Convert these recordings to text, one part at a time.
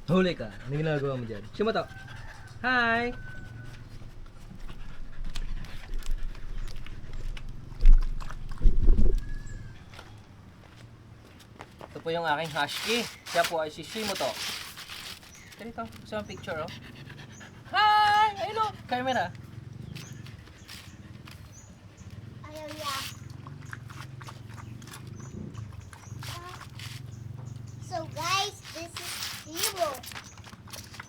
Huli ka. Ano ginagawa mo dyan? Sumato. Hi! Ito po yung aking husky. Siya po ay si Shimoto. Ganito. Gusto mo picture, oh? Hi! Ayun, oh! Camera. Ayaw niya. So guys, this is Zero.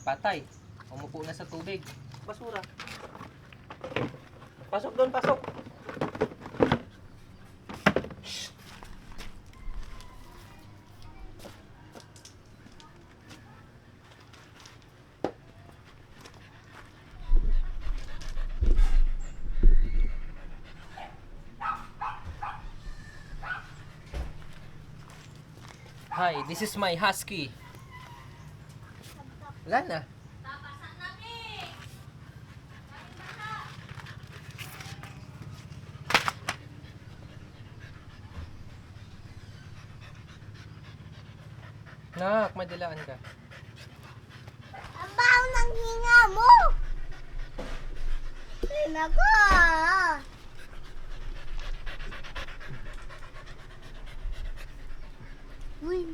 Patay. Umupo na sa tubig. Basura. Pasok doon, pasok. Hi, this is my husky. Wala na. Nak, madilaan ka. Ang baho ng hinga mo! Ay, nako! Uy!